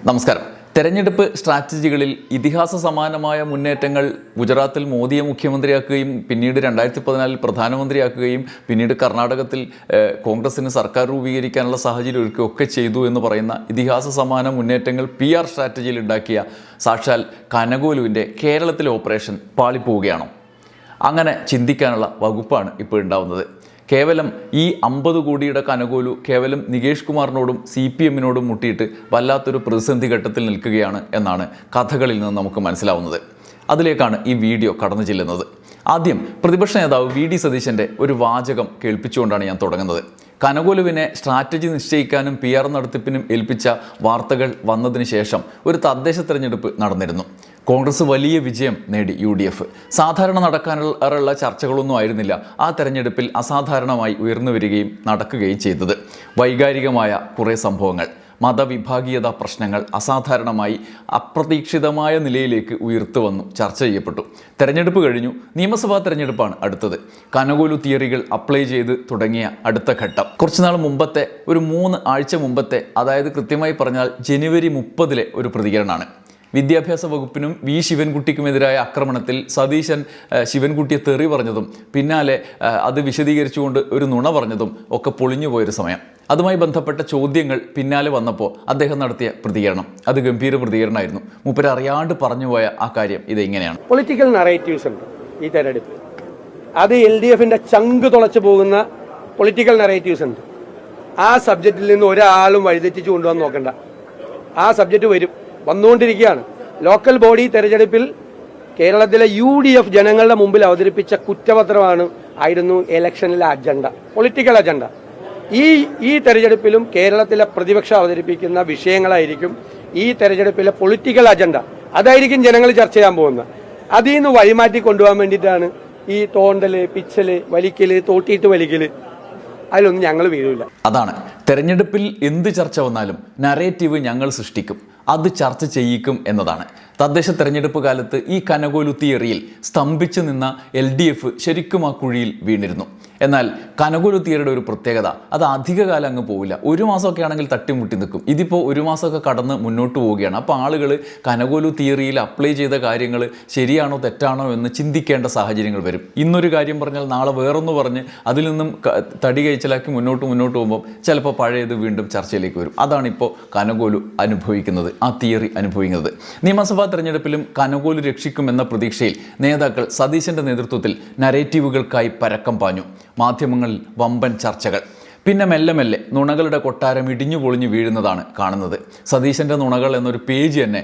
നമസ്കാരം. തെരഞ്ഞെടുപ്പ് സ്ട്രാറ്റജികളിൽ ഇതിഹാസ സമാനമായ മുന്നേറ്റങ്ങൾ ഗുജറാത്തിൽ മോദിയെ മുഖ്യമന്ത്രിയാക്കുകയും പിന്നീട് 2014 പ്രധാനമന്ത്രിയാക്കുകയും പിന്നീട് കർണാടകത്തിൽ കോൺഗ്രസിന് സർക്കാർ രൂപീകരിക്കാനുള്ള സാഹചര്യം ഒരുക്കുകയൊക്കെ ചെയ്തു എന്ന് പറയുന്ന ഇതിഹാസ സമാന മുന്നേറ്റങ്ങൾ PR സ്ട്രാറ്റജിയിൽ ഉണ്ടാക്കിയ സാക്ഷാൽ കനകോലുവിൻ്റെ കേരളത്തിലെ ഓപ്പറേഷൻ പാളിപ്പോവുകയാണോ? അങ്ങനെ ചിന്തിക്കാനുള്ള വകുപ്പാണ് ഇപ്പോൾ ഉണ്ടാവുന്നത്. കേവലം ഈ 50 കോടിയുടെ കനകോലു കേവലം നികേഷ് കുമാറിനോടും CPM-നോടും മുട്ടിയിട്ട് വല്ലാത്തൊരു പ്രതിസന്ധി ഘട്ടത്തിൽ നിൽക്കുകയാണ് എന്നാണ് കഥകളിൽ നിന്ന് നമുക്ക് മനസ്സിലാവുന്നത്. അതിലേക്കാണ് ഈ വീഡിയോ കടന്നു ചെല്ലുന്നത്. ആദ്യം പ്രതിപക്ഷ നേതാവ് VD സതീശൻ്റെ ഒരു വാചകം കേൾപ്പിച്ചുകൊണ്ടാണ് ഞാൻ തുടങ്ങുന്നത്. കനകോലുവിനെ സ്ട്രാറ്റജി നിശ്ചയിക്കാനും PR നടത്തിപ്പിനും ഏൽപ്പിച്ച വാർത്തകൾ വന്നതിന് ശേഷം ഒരു തദ്ദേശ തെരഞ്ഞെടുപ്പ് നടന്നിരുന്നു. കോൺഗ്രസ് വലിയ വിജയം നേടി. UDF സാധാരണ നടക്കാനുള്ള ചർച്ചകളൊന്നും ആയിരുന്നില്ല ആ തെരഞ്ഞെടുപ്പിൽ അസാധാരണമായി ഉയർന്നു വരികയും നടക്കുകയും ചെയ്തത്. വൈകാരികമായ കുറേ സംഭവങ്ങൾ, മതവിഭാഗീയത പ്രശ്നങ്ങൾ അസാധാരണമായി അപ്രതീക്ഷിതമായ നിലയിലേക്ക് ഉയർത്തു വന്നു ചർച്ച ചെയ്യപ്പെട്ടു. തെരഞ്ഞെടുപ്പ് കഴിഞ്ഞു. നിയമസഭാ തെരഞ്ഞെടുപ്പാണ് അടുത്തത്. കനകോലു തിയറികൾ അപ്ലൈ ചെയ്ത് തുടങ്ങിയ അടുത്ത ഘട്ടം കുറച്ചുനാൾ മുമ്പത്തെ ഒരു 3 ആഴ്ച മുമ്പത്തെ, അതായത് കൃത്യമായി പറഞ്ഞാൽ ജനുവരി 30 ഒരു പ്രതികരണമാണ്. വിദ്യാഭ്യാസ വകുപ്പിനും ശിവൻകുട്ടിക്കുമെതിരായ ആക്രമണത്തിൽ സതീശൻ ശിവൻകുട്ടിയെ തെറി പറഞ്ഞതും പിന്നാലെ അത് വിശദീകരിച്ചുകൊണ്ട് ഒരു നുണ പറഞ്ഞതും ഒക്കെ പൊളിഞ്ഞു പോയൊരു സമയം. അതുമായി ബന്ധപ്പെട്ട ചോദ്യങ്ങൾ പിന്നാലെ വന്നപ്പോൾ അദ്ദേഹം നടത്തിയ പ്രതികരണം അത് ഗംഭീര പ്രതികരണമായിരുന്നു. മൂപ്പര് അറിയാണ്ട് പറഞ്ഞുപോയ ആ കാര്യം ഇതെങ്ങനെയാണ്. പൊളിറ്റിക്കൽ നറേറ്റീവ്സ് ഉണ്ട് ഈ തെരഞ്ഞെടുപ്പ്. അത് LDFന്റെ ചങ്ക് തുളച്ചു പോകുന്ന പൊളിറ്റിക്കൽ നറേറ്റീവ്സ് ഉണ്ട്. ആ സബ്ജക്റ്റിൽ നിന്ന് ഒരാളും വഴിതെറ്റിച്ചു കൊണ്ടുവന്ന് നോക്കണ്ട. ആ സബ്ജക്റ്റ് വന്നുകൊണ്ടിരിക്കുകയാണ്. ലോക്കൽ ബോഡി തെരഞ്ഞെടുപ്പിൽ കേരളത്തിലെ UDF ജനങ്ങളുടെ മുമ്പിൽ അവതരിപ്പിച്ച ആയിരുന്നു ഇലക്ഷനിലെ അജണ്ട, പൊളിറ്റിക്കൽ അജണ്ട. ഈ തെരഞ്ഞെടുപ്പിലും കേരളത്തിലെ പ്രതിപക്ഷം അവതരിപ്പിക്കുന്ന വിഷയങ്ങളായിരിക്കും ഈ തെരഞ്ഞെടുപ്പിലെ പൊളിറ്റിക്കൽ അജണ്ട. അതായിരിക്കും ജനങ്ങൾ ചർച്ച ചെയ്യാൻ പോകുന്നത്. അതിൽ നിന്ന് വഴിമാറ്റി കൊണ്ടുപോകാൻ വേണ്ടിയിട്ടാണ് ഈ തോണ്ടല്, പിച്ചല്, വലിക്കല്, തോട്ടിയിട്ട് വലിക്കല്. അതിലൊന്നും ഞങ്ങൾ വീഴില്ല. അതാണ് തെരഞ്ഞെടുപ്പിൽ എന്ത് ചർച്ച വന്നാലും നറേറ്റീവ് ഞങ്ങൾ സൃഷ്ടിക്കും, അത് ചർച്ച ചെയ്യിക്കും എന്നതാണ്. തദ്ദേശ തെരഞ്ഞെടുപ്പ് കാലത്ത് ഈ കനകോലു തിയറിയിൽ സ്തംഭിച്ചു നിന്ന LDF ശരിക്കും ആ കുഴിയിൽ വീണിരുന്നു. എന്നാൽ കനകോലു തിയറിയുടെ ഒരു പ്രത്യേകത, അത് അധികകാലം അങ്ങ് പോവില്ല. 1 മാസമൊക്കെ ആണെങ്കിൽ തട്ടിമുട്ടി നിൽക്കും. ഇതിപ്പോൾ 1 മാസമൊക്കെ കടന്ന് മുന്നോട്ട് പോവുകയാണ്. അപ്പോൾ ആളുകൾ കനകോലു തിയറിയിൽ അപ്ലൈ ചെയ്ത കാര്യങ്ങൾ ശരിയാണോ തെറ്റാണോ എന്ന് ചിന്തിക്കേണ്ട സാഹചര്യങ്ങൾ വരും. ഇന്നൊരു കാര്യം പറഞ്ഞാൽ നാളെ വേറൊന്ന് പറഞ്ഞ് അതിൽ നിന്നും തടി കഴിച്ചലാക്കി മുന്നോട്ട് പോകുമ്പോൾ ചിലപ്പോൾ പഴയത് വീണ്ടും ചർച്ചയിലേക്ക് വരും. അതാണിപ്പോൾ കനകോലു അനുഭവിക്കുന്നത്, ആ തിയറി അനുഭവിക്കുന്നത്. നിയമസഭാ തെരഞ്ഞെടുപ്പിലും കനകോലു രക്ഷിക്കുമെന്ന പ്രതീക്ഷയിൽ നേതാക്കൾ സതീശൻ്റെ നേതൃത്വത്തിൽ നരേറ്റീവുകൾക്കായി പരക്കം പാഞ്ഞു. മാധ്യമങ്ങളിൽ വമ്പൻ ചർച്ചകൾ. പിന്നെ മെല്ലെ മെല്ലെ നുണകളുടെ കൊട്ടാരം ഇടിഞ്ഞു പൊളിഞ്ഞു വീഴുന്നതാണ് കാണുന്നത്. സതീശൻ്റെ നുണകൾ എന്നൊരു പേജ് തന്നെ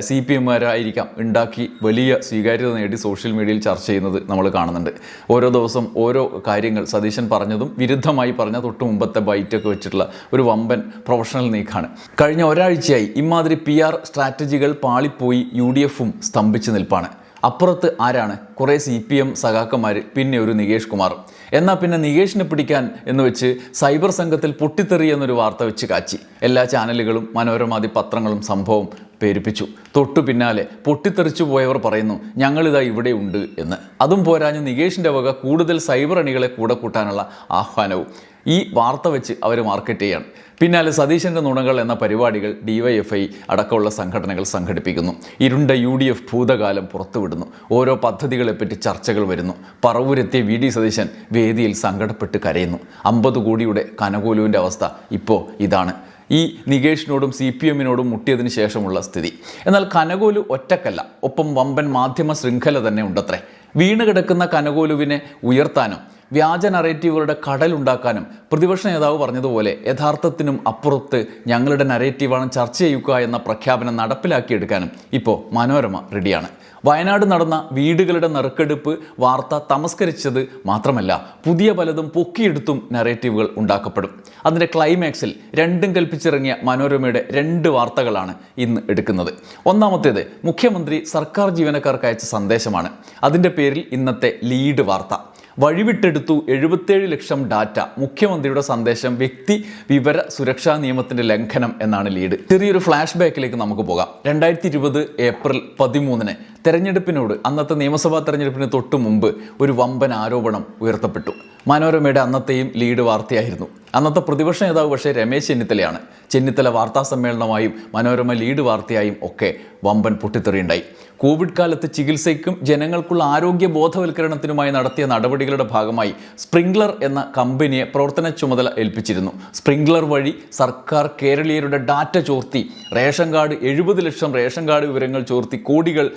CPM-കാരായിരിക്കാം ഉണ്ടാക്കി വലിയ സ്വീകാര്യത നേടി സോഷ്യൽ മീഡിയയിൽ ചർച്ച ചെയ്യുന്നത് നമ്മൾ കാണുന്നുണ്ട്. ഓരോ ദിവസം ഓരോ കാര്യങ്ങൾ സതീശൻ പറഞ്ഞതും വിരുദ്ധമായി പറഞ്ഞ തൊട്ട് മുമ്പത്തെ ബൈറ്റൊക്കെ വെച്ചിട്ടുള്ള ഒരു വമ്പൻ പ്രൊഫഷണൽ നീക്കാണ്. കഴിഞ്ഞ ഒരാഴ്ചയായി ഇമാതിരി PR സ്ട്രാറ്റജികൾ പാളിപ്പോയി UDF-ഉം സ്തംഭിച്ചു നിൽപ്പാണ്. അപ്പുറത്ത് ആരാണ്? കുറേ CPM സഖാക്കന്മാർ, പിന്നെ ഒരു നികേഷ് കുമാർ. എന്നാൽ പിന്നെ നികേഷിനെ പിടിക്കാൻ എന്ന് വെച്ച് സൈബർ സംഘത്തിൽ പൊട്ടിത്തെറി എന്നൊരു വാർത്ത വെച്ച് കാച്ചി. എല്ലാ ചാനലുകളും മനോരമാദി പത്രങ്ങളും സംഭവം പേരിപ്പിച്ചു. തൊട്ടു പിന്നാലെ പൊട്ടിത്തെറിച്ചു പോയവർ പറയുന്നു ഞങ്ങളിതാ ഇവിടെ ഉണ്ട് എന്ന്. അതും പോരാഞ്ഞ് നികേഷിൻ്റെ വക കൂടുതൽ സൈബർ അണികളെ കൂടെ കൂട്ടാനുള്ള ആഹ്വാനവും ഈ വാർത്ത വെച്ച് അവർ മാർക്കറ്റ് ചെയ്യാണ്. പിന്നാലെ സതീശൻ്റെ നുണകൾ എന്ന പരിപാടികൾ DYFI അടക്കമുള്ള സംഘടനകൾ സംഘടിപ്പിക്കുന്നു. ഇരുണ്ട UDF ഭൂതകാലം പുറത്തുവിടുന്നു. ഓരോ പദ്ധതികളെപ്പറ്റി ചർച്ചകൾ വരുന്നു. പറവൂരെത്തിയ VD സതീശൻ വേദിയിൽ സങ്കടപ്പെട്ട് കരയുന്നു. 50 കോടിയുടെ കനകോലുവിൻ്റെ അവസ്ഥ ഇപ്പോൾ ഇതാണ്. ഈ നികേഷിനോടും CPM-നോടും മുട്ടിയതിന് ശേഷമുള്ള സ്ഥിതി. എന്നാൽ കനകോലു ഒറ്റക്കല്ല, ഒപ്പം വമ്പൻ മാധ്യമ ശൃംഖല തന്നെ ഉണ്ടത്രേ. വീണ് കിടക്കുന്ന കനകോലുവിനെ ഉയർത്താനും വ്യാജ നറേറ്റീവുകളുടെ കടലുണ്ടാക്കാനും പ്രതിപക്ഷ നേതാവ് പറഞ്ഞതുപോലെ യഥാർത്ഥത്തിനും അപ്പുറത്ത് ഞങ്ങളുടെ നറേറ്റീവാണ് ചർച്ച ചെയ്യുക എന്ന പ്രഖ്യാപനം നടപ്പിലാക്കിയെടുക്കാനും ഇപ്പോൾ മനോരമ റെഡിയാണ്. വയനാട് നടന്ന വീടുകളുടെ നറുക്കെടുപ്പ് വാർത്ത തമസ്കരിച്ചത് മാത്രമല്ല, പുതിയ പലതും പൊക്കിയെടുത്തും നറേറ്റീവുകൾ ഉണ്ടാക്കപ്പെടും. അതിൻ്റെ ക്ലൈമാക്സിൽ രണ്ടും കൽപ്പിച്ചിറങ്ങിയ മനോരമയുടെ 2 വാർത്തകളാണ് ഇന്ന് എടുക്കുന്നത്. ഒന്നാമത്തേത് മുഖ്യമന്ത്രി സർക്കാർ ജീവനക്കാർക്ക് അയച്ച സന്ദേശമാണ്. അതിൻ്റെ പേരിൽ ഇന്നത്തെ ലീഡ് വാർത്ത. വഴിവിട്ടെടുത്തു 77 ലക്ഷം ഡാറ്റ, മുഖ്യമന്ത്രിയുടെ സന്ദേശം വ്യക്തി വിവര സുരക്ഷാ നിയമത്തിൻ്റെ ലംഘനം എന്നാണ് ലീഡ്. ചെറിയൊരു ഫ്ലാഷ് ബാക്കിലേക്ക് നമുക്ക് പോകാം. 2020 ഏപ്രിൽ 13 തെരഞ്ഞെടുപ്പിനോട്, അന്നത്തെ നിയമസഭാ തെരഞ്ഞെടുപ്പിന് തൊട്ട് മുമ്പ് ഒരു വമ്പൻ ആരോപണം ഉയർത്തപ്പെട്ടു. മനോരമയുടെ അന്നത്തെയും ലീഡ് വാർത്തയായിരുന്നു. അന്നത്തെ പ്രതിപക്ഷ നേതാവ് പക്ഷേ രമേശ് ചെന്നിത്തലയാണ്. ചെന്നിത്തല വാർത്താ സമ്മേളനമായും മനോരമ ലീഡ് വാർത്തയായും ഒക്കെ വമ്പൻ പൊട്ടിത്തെറിയുണ്ടായി. കോവിഡ് കാലത്ത് ചികിത്സയ്ക്കും ജനങ്ങൾക്കുള്ള ആരോഗ്യ ബോധവൽക്കരണത്തിനുമായി നടത്തിയ നടപടികളുടെ ഭാഗമായി സ്പ്രിംഗ്ലർ എന്ന കമ്പനിയെ പ്രവർത്തന ചുമതല ഏൽപ്പിച്ചിരുന്നു. സ്പ്രിംഗ്ലർ വഴി സർക്കാർ കേരളീയരുടെ ഡാറ്റ ചോർത്തി റേഷൻ കാർഡ് 70 ലക്ഷം റേഷൻ കാർഡ് വിവരങ്ങൾ ചോർത്തി കോടികൾ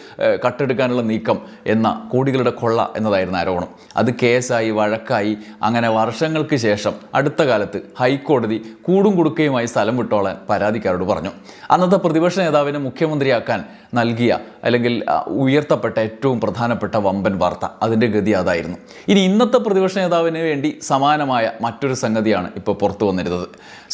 കട്ടെടുക്കാനുള്ള നീക്കം എന്ന കോടികളുടെ കൊള്ള എന്നതായിരുന്നു ആരോപണം. അത് കേസായി വഴക്കായി അങ്ങനെ വർഷങ്ങൾക്ക് ശേഷം അടുത്ത കാലത്ത് ഹൈക്കോടതി കൂടും കുടുക്കയുമായി സ്ഥലം വിട്ടോളാൻ പരാതിക്കാരോട് പറഞ്ഞു. അന്നത്തെ പ്രതിപക്ഷ നേതാവിനെ മുഖ്യമന്ത്രിയാക്കാൻ നൽകിയ അല്ലെങ്കിൽ ഉയർത്തപ്പെട്ട ഏറ്റവും പ്രധാനപ്പെട്ട വമ്പൻ വാർത്ത, അതിൻ്റെ ഗതി അതായിരുന്നു. ഇനി ഇന്നത്തെ പ്രതിപക്ഷ നേതാവിന് വേണ്ടി സമാനമായ മറ്റൊരു സംഗതിയാണ് ഇപ്പോൾ പുറത്തു വന്നിരുന്നത്.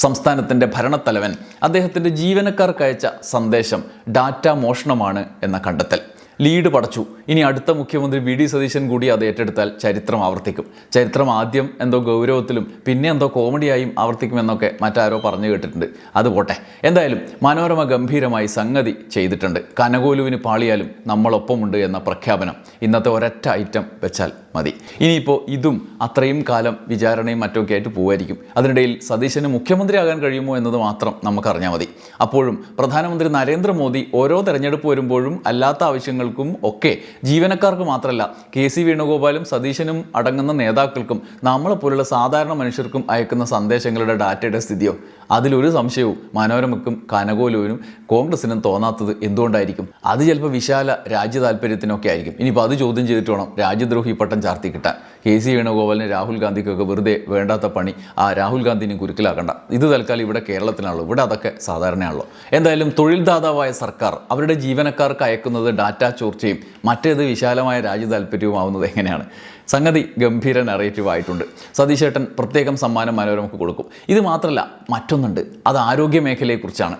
സംസ്ഥാനത്തിൻ്റെ ഭരണത്തലവൻ അദ്ദേഹത്തിൻ്റെ ജീവനക്കാർക്ക് അയച്ച സന്ദേശം ഡാറ്റ മോഷണമാണ് എന്ന കണ്ടെത്തൽ. ലീഡ് പടച്ചു. ഇനി അടുത്ത മുഖ്യമന്ത്രി വി ഡി സതീശൻ കൂടി അത് ഏറ്റെടുത്താൽ ചരിത്രം ആവർത്തിക്കും. ചരിത്രം ആദ്യം എന്തോ ഗൗരവത്തിലും പിന്നെ എന്തോ കോമഡിയായും ആവർത്തിക്കുമെന്നൊക്കെ മറ്റാരോ പറഞ്ഞു കേട്ടിട്ടുണ്ട്. അത് പോട്ടെ. എന്തായാലും മനോരമ ഗംഭീരമായി സംഗതി ചെയ്തിട്ടുണ്ട്. കനകോലുവിന് പാളിയാലും നമ്മളൊപ്പമുണ്ട് എന്ന പ്രഖ്യാപനം ഇന്നത്തെ ഒരൊറ്റ ഐറ്റം വെച്ചാൽ മതി. ഇനിയിപ്പോൾ ഇതും അത്രയും കാലം വിചാരണയും മറ്റൊക്കെ ആയിട്ട് പോവായിരിക്കും. അതിനിടയിൽ സതീശന് മുഖ്യമന്ത്രിയാകാൻ കഴിയുമോ എന്നത് മാത്രം നമുക്കറിഞ്ഞാൽ മതി. അപ്പോഴും പ്രധാനമന്ത്രി നരേന്ദ്രമോദി ഓരോ തെരഞ്ഞെടുപ്പ് വരുമ്പോഴും അല്ലാത്ത ആവശ്യങ്ങൾക്കും ഒക്കെ ജീവനക്കാർക്ക് മാത്രമല്ല KC വേണുഗോപാലും സതീശനും അടങ്ങുന്ന നേതാക്കൾക്കും നമ്മളെപ്പോലുള്ള സാധാരണ മനുഷ്യർക്കും അയക്കുന്ന സന്ദേശങ്ങളുടെ ഡാറ്റയുടെ സ്ഥിതിയോ അതിലൊരു സംശയവും മനോരമയ്ക്കും കനകോലുവിനും കോൺഗ്രസിനും തോന്നാത്തത് എന്തുകൊണ്ടായിരിക്കും? അത് ചിലപ്പോൾ വിശാല രാജ്യ താല്പര്യത്തിനൊക്കെ ആയിരിക്കും. ഇനിയിപ്പോൾ അത് ചോദ്യം ചെയ്തിട്ട് വേണം രാജ്യദ്രോഹി പട്ടം ചാർത്തി കിട്ടാൻ. KC വേണുഗോപാലിന് രാഹുൽ ഗാന്ധിക്കൊക്കെ വെറുതെ വേണ്ടാത്ത പണി ആ രാഹുൽ ഗാന്ധിനെ കുരുക്കിലാക്കണ്ട. ഇത് തൽക്കാലം ഇവിടെ കേരളത്തിലാണല്ലോ, ഇവിടെ അതൊക്കെ സാധാരണയാണല്ലോ. എന്തായാലും തൊഴിൽദാതാവായ സർക്കാർ അവരുടെ ജീവനക്കാർക്ക് അയക്കുന്നത് ഡാറ്റ ചോർച്ചയും മറ്റേത് വിശാലമായ രാജ്യ താല്പര്യവും ആവുന്നത് എങ്ങനെയാണ്? സംഗതി ഗംഭീര നറേറ്റീവ് ആയിട്ടുണ്ട്. സതീശേട്ടൻ പ്രത്യേകം സമ്മാനം മനോരമയ്ക്ക് കൊടുക്കും. ഇത് മാത്രമല്ല, മറ്റൊന്നുണ്ട്. അത് ആരോഗ്യ മേഖലയെക്കുറിച്ചാണ്.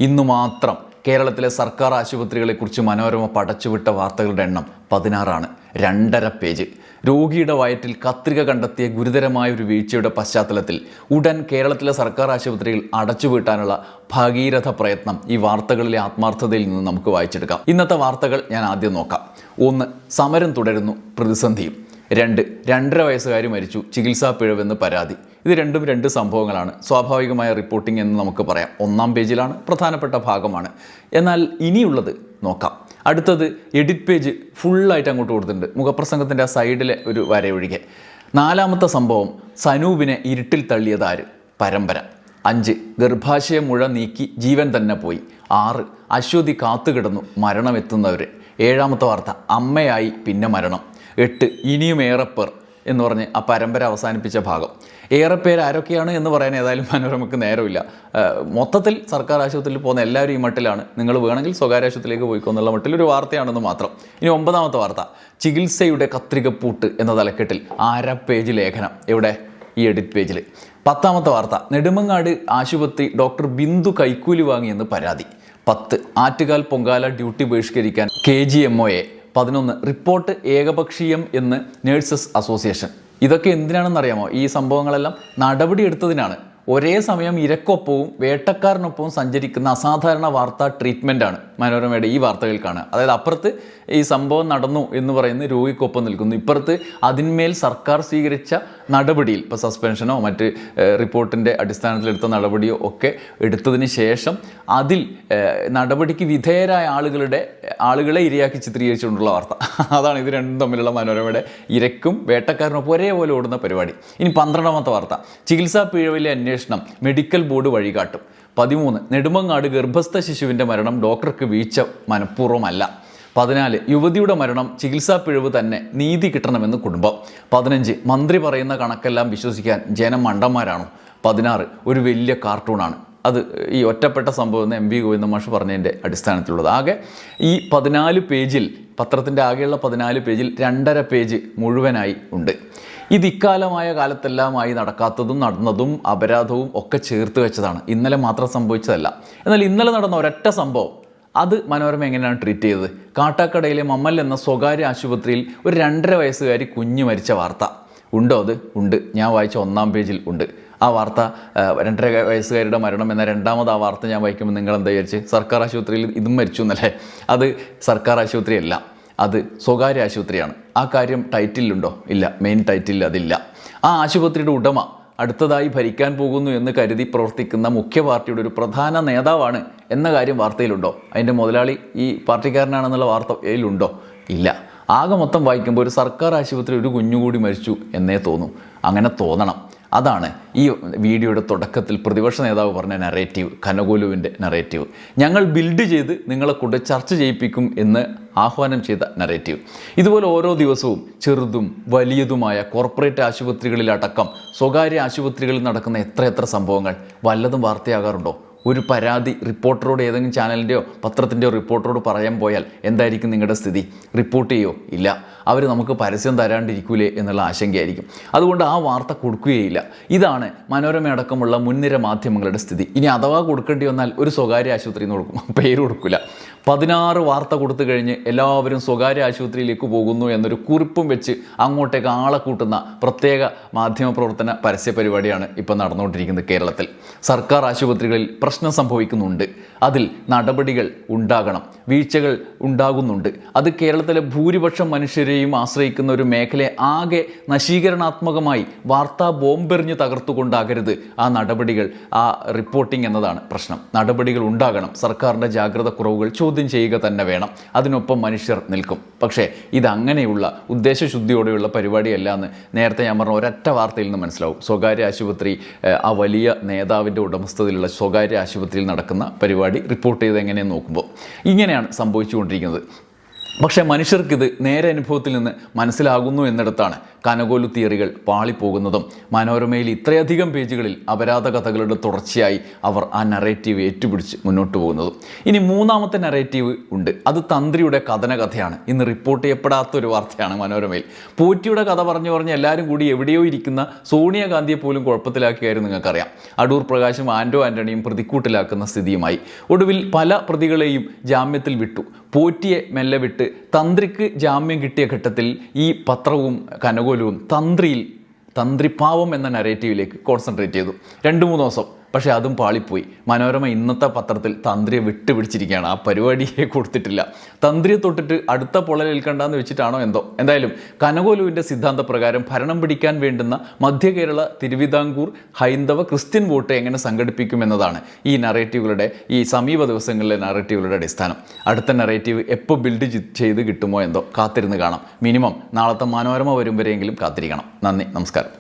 ഇന്നു മാത്രം കേരളത്തിലെ സർക്കാർ ആശുപത്രികളെക്കുറിച്ച് മനോരമ പടച്ചുവിട്ട വാർത്തകളുടെ എണ്ണം 16ആണ്. 2.5 പേജ്. രോഗിയുടെ വയറ്റിൽ കത്രിക കണ്ടെത്തിയ ഗുരുതരമായ ഒരു വീഴ്ചയുടെ പശ്ചാത്തലത്തിൽ ഉടൻ കേരളത്തിലെ സർക്കാർ ആശുപത്രികൾ അടച്ചുപൂട്ടാനുള്ള ഭഗീരഥ പ്രയത്നം ഈ വാർത്തകളിലെ ആത്മാർത്ഥതയിൽ നിന്ന് നമുക്ക് വായിച്ചെടുക്കാം. ഇന്നത്തെ വാർത്തകൾ ഞാൻ ആദ്യം നോക്കാം. 1. സമരം തുടരുന്നു, പ്രതിസന്ധിയും. 2. 2.5 വയസ്സുകാരി മരിച്ചു, ചികിത്സാ പിഴവെന്ന് പരാതി. ഇത് രണ്ടും 2 സംഭവങ്ങളാണ്. സ്വാഭാവികമായ റിപ്പോർട്ടിംഗ് എന്ന് നമുക്ക് പറയാം. 1-ാം പേജിലാണ്, പ്രധാനപ്പെട്ട ഭാഗമാണ്. എന്നാൽ ഇനിയുള്ളത് നോക്കാം. അടുത്തത് എഡിറ്റ് പേജ് ഫുള്ളായിട്ട് അങ്ങോട്ട് കൊടുത്തിട്ടുണ്ട്. മുഖപ്രസംഗത്തിൻ്റെ ആ സൈഡിലെ ഒരു വരയൊഴികെ. 4-ാമത്തെ സംഭവം, സനൂപിനെ ഇരുട്ടിൽ തള്ളിയതാര്? പരമ്പര. 5. ഗർഭാശയ മുഴ നീക്കി ജീവൻ തന്നെ പോയി. 6. അശ്വതി കാത്തുകിടന്നു, മരണമെത്തുന്നവർ. 7-ാമത്തെ വാർത്ത, അമ്മയായി പിന്നെ മരണം. 8. ഇനിയും ഏറെപ്പേർ എന്ന് പറഞ്ഞ് ആ പരമ്പര അവസാനിപ്പിച്ച ഭാഗം. ഏറെ പേര് ആരൊക്കെയാണ് എന്ന് പറയാൻ ഏതായാലും മനോരമയ്ക്ക് നേരമില്ല. മൊത്തത്തിൽ സർക്കാർ ആശുപത്രിയിൽ പോകുന്ന എല്ലാവരും ഈ മട്ടിലാണ്. നിങ്ങൾ വേണമെങ്കിൽ സ്വകാര്യ ആശുപത്രിയിലേക്ക് പോയിക്കോ എന്നുള്ള മട്ടിലൊരു വാർത്തയാണെന്ന് മാത്രം. ഇനി 9-ാമത്തെ വാർത്ത, ചികിത്സയുടെ കത്രികപ്പൂട്ട് എന്ന തലക്കെട്ടിൽ 1/2 പേജ് ലേഖനം. എവിടെ? ഈ എഡിറ്റ് പേജിൽ. 10-ാമത്തെ വാർത്ത, നെടുമങ്ങാട് ആശുപത്രി ഡോക്ടർ ബിന്ദു കൈക്കൂലി വാങ്ങിയെന്ന് പരാതി. 10. ആറ്റുകാൽ പൊങ്കാല ഡ്യൂട്ടി ബഹിഷ്കരിക്കാൻ KGMOയെ. 11. റിപ്പോർട്ട് ഏകപക്ഷീയം എന്ന് നഴ്സസ് അസോസിയേഷൻ. ഇതൊക്കെ എന്തിനാണെന്നറിയാമോ? ഈ സംഭവങ്ങളെല്ലാം നടപടിയെടുത്തതിനാണ്. ഒരേ സമയം ഇരക്കൊപ്പവും വേട്ടക്കാരനൊപ്പവും സഞ്ചരിക്കുന്ന അസാധാരണ വാർത്താ ട്രീറ്റ്മെൻറ്റാണ് മനോരമയുടെ ഈ വാർത്തകൾ കാണുക. അതായത് അപ്പുറത്ത് ഈ സംഭവം നടന്നു എന്ന് പറയുന്ന രോഗിക്കൊപ്പം നിൽക്കുന്നു, ഇപ്പുറത്ത് അതിന്മേൽ സർക്കാർ സ്വീകരിച്ച നടപടിയിൽ ഇപ്പോൾ സസ്പെൻഷനോ മറ്റ് റിപ്പോർട്ടിൻ്റെ അടിസ്ഥാനത്തിലെടുത്ത നടപടിയോ ഒക്കെ എടുത്തതിന് ശേഷം അതിൽ നടപടിക്ക് വിധേയരായ ആളുകളെ ഇരയാക്കി ചിത്രീകരിച്ചുകൊണ്ടുള്ള വാർത്ത. അതാണ് ഇത് രണ്ടും തമ്മിലുള്ള മനോരമയുടെ ഇരക്കും വേട്ടക്കാരനൊപ്പം ഒരേപോലെ ഓടുന്ന പരിപാടി. ഇനി 12-ാമത്തെ വാർത്ത, ചികിത്സാ പിഴവിലെ അന്വേഷണം മെഡിക്കൽ ബോർഡ് വഴികാട്ടും. 13. നെടുമങ്ങാട് ഗർഭസ്ഥ ശിശുവിൻ്റെ മരണം ഡോക്ടർക്ക് വീഴ്ച മനഃപൂർവ്വമല്ല. 14. യുവതിയുടെ മരണം ചികിത്സാ പിഴവ് തന്നെ, നീതി കിട്ടണമെന്ന് കുടുംബം. 15. മന്ത്രി പറയുന്ന കണക്കെല്ലാം വിശ്വസിക്കാൻ ജനം മണ്ടന്മാരാണോ? 16. ഒരു വലിയ കാർട്ടൂണാണ്. അത് ഈ ഒറ്റപ്പെട്ട സംഭവം എന്ന് MV ഗോവിന്ദ മാഷ് പറഞ്ഞതിൻ്റെ അടിസ്ഥാനത്തിലുള്ളത്. ആകെ ഈ 14 പേജിൽ, പത്രത്തിൻ്റെ ആകെയുള്ള 14 പേജിൽ 2.5 പേജ് മുഴുവനായി ഉണ്ട്. ഇത് ഇക്കാലമായ കാലത്തെല്ലാമായി നടക്കാത്തതും നടന്നതും അപരാധവും ഒക്കെ ചേർത്ത് വെച്ചതാണ്. ഇന്നലെ മാത്രം സംഭവിച്ചതല്ല. എന്നാൽ ഇന്നലെ നടന്ന ഒരൊറ്റ സംഭവം അത് മനോരമ എങ്ങനെയാണ് ട്രീറ്റ് ചെയ്തത്? കാട്ടാക്കടയിലെ മമ്മൽ എന്ന സ്വകാര്യ ആശുപത്രിയിൽ ഒരു 2.5 വയസ്സുകാരി കുഞ്ഞ് മരിച്ച വാർത്ത ഉണ്ടോ? അത് ഉണ്ട്. ഞാൻ വായിച്ച 1-ാം പേജിൽ ഉണ്ട് ആ വാർത്ത. 2.5 വയസ്സുകാരുടെ മരണം എന്ന 2-ാമത് ആ വാർത്ത ഞാൻ വായിക്കുമ്പോൾ നിങ്ങൾ എന്താ വിചാരിച്ച്? സർക്കാർ ആശുപത്രിയിൽ ഇതും മരിച്ചു എന്നല്ലേ? അത് സർക്കാർ ആശുപത്രിയല്ല. അത് സ്വകാര്യ ആശുപത്രിയാണ്. ആ കാര്യം ടൈറ്റിലുണ്ടോ? ഇല്ല, മെയിൻ ടൈറ്റിൽ അതില്ല. ആ ആശുപത്രിയുടെ ഉടമ അടുത്തതായി ഭരിക്കാൻ പോകുന്നു എന്ന് കരുതി പ്രവർത്തിക്കുന്ന മുഖ്യ പാർട്ടിയുടെ ഒരു പ്രധാന നേതാവാണ് എന്ന കാര്യം വാർത്തയിലുണ്ടോ? അതിൻ്റെ മുതലാളി ഈ പാർട്ടിക്കാരനാണെന്നുള്ള വാർത്തയിലുണ്ടോ? ഇല്ല. ആകെ മൊത്തം വായിക്കുമ്പോൾ ഒരു സർക്കാർ ആശുപത്രി ഒരു കുഞ്ഞുകൂടി മരിച്ചു എന്നേ തോന്നും. അങ്ങനെ തോന്നണം. അതാണ് ഈ വീഡിയോയുടെ തുടക്കത്തിൽ പ്രതിപക്ഷ നേതാവ് പറഞ്ഞ നറേറ്റീവ്, കനകോലുവിൻ്റെ നറേറ്റീവ്. ഞങ്ങൾ ബിൽഡ് ചെയ്ത് നിങ്ങളെ കൊണ്ട് ചർച്ച ചെയ്യിപ്പിക്കും എന്ന് ആഹ്വാനം ചെയ്ത നറേറ്റീവ്. ഇതുപോലെ ഓരോ ദിവസവും ചെറുതും വലിയതുമായ കോർപ്പറേറ്റ് ആശുപത്രികളിലടക്കം സ്വകാര്യ ആശുപത്രികളിൽ നടക്കുന്ന എത്ര സംഭവങ്ങൾ വല്ലതും വാർത്തയാകാറുണ്ടോ? ഒരു പരാതി റിപ്പോർട്ടറോട്, ഏതെങ്കിലും ചാനലിൻ്റെയോ പത്രത്തിൻ്റെയോ റിപ്പോർട്ടറോട് പറയാൻ പോയാൽ എന്തായിരിക്കും നിങ്ങളുടെ സ്ഥിതി? റിപ്പോർട്ട് ചെയ്യോ? ഇല്ല. അവർ നമുക്ക് പരസ്യം തരാണ്ടിരിക്കൂലേ എന്നുള്ള ആശങ്കയായിരിക്കും. അതുകൊണ്ട് ആ വാർത്ത കൊടുക്കുകയില്ല. ഇതാണ് മനോരമയടക്കമുള്ള മുൻനിര മാധ്യമങ്ങളുടെ സ്ഥിതി. ഇനി അഥവാ കൊടുക്കേണ്ടി വന്നാൽ ഒരു സ്വകാര്യ ആശുപത്രി എന്ന് കൊടുക്കും, പേര് കൊടുക്കില്ല. 16 വാർത്ത കൊടുത്തു കഴിഞ്ഞ് എല്ലാവരും സ്വകാര്യ ആശുപത്രിയിലേക്ക് പോകുന്നു എന്നൊരു കുറിപ്പും വെച്ച് അങ്ങോട്ടേക്ക് ആളെ കൂട്ടുന്ന പ്രത്യേക മാധ്യമപ്രവർത്തന പരസ്യ പരിപാടിയാണ് ഇപ്പോൾ നടന്നുകൊണ്ടിരിക്കുന്നത് കേരളത്തിൽ. സർക്കാർ ആശുപത്രികളിൽ പ്രശ്നം സംഭവിക്കുന്നുണ്ട്, അതിൽ നടപടികൾ ഉണ്ടാകണം, വീഴ്ചകൾ ഉണ്ടാകുന്നുണ്ട്. അത് കേരളത്തിലെ ഭൂരിപക്ഷം മനുഷ്യരെയും ആശ്രയിക്കുന്ന ഒരു മേഖലയെ ആകെ നശീകരണാത്മകമായി വാർത്താ ബോംബെറിഞ്ഞ് തകർത്തുകൊണ്ടാകരുത് ആ നടപടികൾ, ആ റിപ്പോർട്ടിംഗ് എന്നതാണ് പ്രശ്നം. നടപടികൾ ഉണ്ടാകണം. സർക്കാരിൻ്റെ ജാഗ്രത കുറവുകൾ ചോദ്യം ചെയ്യുക തന്നെ വേണം. അതിനൊപ്പം മനുഷ്യർ നിൽക്കും. പക്ഷേ ഇതങ്ങനെയുള്ള ഉദ്ദേശശുദ്ധിയോടെയുള്ള പരിപാടിയല്ല എന്ന് നേരത്തെ ഞാൻ പറഞ്ഞ ഒരൊറ്റ വാർത്തയിൽ നിന്ന് മനസ്സിലാവും. സ്വകാര്യ ആശുപത്രി, ആ വലിയ നേതാവിൻ്റെ ഉടമസ്ഥതയിലുള്ള സ്വകാര്യ ആശുപത്രിയിൽ നടക്കുന്ന പരിപാടി റിപ്പോർട്ട് ചെയ്ത് എങ്ങനെയെന്ന് നോക്കുമ്പോൾ ഇങ്ങനെയാണ് സംഭവിച്ചുകൊണ്ടിരിക്കുന്നത്. പക്ഷേ മനുഷ്യർക്കിത് നേരെ അനുഭവത്തിൽ നിന്ന് മനസ്സിലാകുന്നു എന്നിടത്താണ് കനകോലു തിയറികൾ പാളിപ്പോകുന്നതും മനോരമയിൽ ഇത്രയധികം പേജുകളിൽ അപരാധ കഥകളുടെ തുടർച്ചയായി അവർ ആ നറേറ്റീവ് ഏറ്റുപിടിച്ച് മുന്നോട്ട് പോകുന്നതും. ഇനി മൂന്നാമത്തെ നറേറ്റീവ് ഉണ്ട്. അത് തന്ത്രിയുടെ കഥയാണ്. ഇന്ന് റിപ്പോർട്ട് ചെയ്യപ്പെടാത്തൊരു വാർത്തയാണ് മനോരമയിൽ. പോറ്റിയുടെ കഥ പറഞ്ഞ് എല്ലാവരും കൂടി എവിടെയോ ഇരിക്കുന്ന സോണിയാഗാന്ധിയെ പോലും കുഴപ്പത്തിലാക്കിയായിരുന്നു നിങ്ങൾക്കറിയാം. അടൂർ പ്രകാശും ആൻ്റണിയും പ്രതിക്കൂട്ടിലാക്കുന്ന സ്ഥിതിയുമായി. ഒടുവിൽ പല പ്രതികളെയും ജാമ്യത്തിൽ വിട്ടു. പോറ്റിയെ മെല്ലെ വിട്ട് തന്ത്രിക്ക് ജാമ്യം കിട്ടിയ ഘട്ടത്തിൽ ഈ പത്രവും കനകോലുവും തന്ത്രിപ്പാവം എന്ന നറേറ്റീവിലേക്ക് കോൺസെൻട്രേറ്റ് ചെയ്തു 2-3 ദിവസം. പക്ഷേ അതും പാളിപ്പോയി. മനോരമ ഇന്നത്തെ പത്രത്തിൽ തന്ത്രിയെ വിട്ടുപിടിച്ചിരിക്കുകയാണ്. ആ പരിപാടിയെ കൊടുത്തിട്ടില്ല. തന്ത്രിയെ തൊട്ടിട്ട് അടുത്ത പൊള്ളലേൽക്കണ്ടെന്ന് വെച്ചിട്ടാണോ എന്തോ. എന്തായാലും കനകോലുവിൻ്റെ സിദ്ധാന്തപ്രകാരം ഭരണം പിടിക്കാൻ വേണ്ടുന്ന മധ്യ കേരള, തിരുവിതാംകൂർ ഹൈന്ദവ ക്രിസ്ത്യൻ വോട്ട് എങ്ങനെ സംഘടിപ്പിക്കുമെന്നതാണ് ഈ നറേറ്റീവുകളുടെ, ഈ സമീപ ദിവസങ്ങളിലെ നറേറ്റീവുകളുടെ അടിസ്ഥാനം. അടുത്ത നറേറ്റീവ് എപ്പോൾ ബിൽഡ് ചെയ്ത് കിട്ടുമോ എന്തോ, കാത്തിരുന്ന് കാണാം. മിനിമം നാളത്തെ മനോരമ വരും വരെയെങ്കിലും കാത്തിരിക്കണം. നന്ദി, നമസ്കാരം.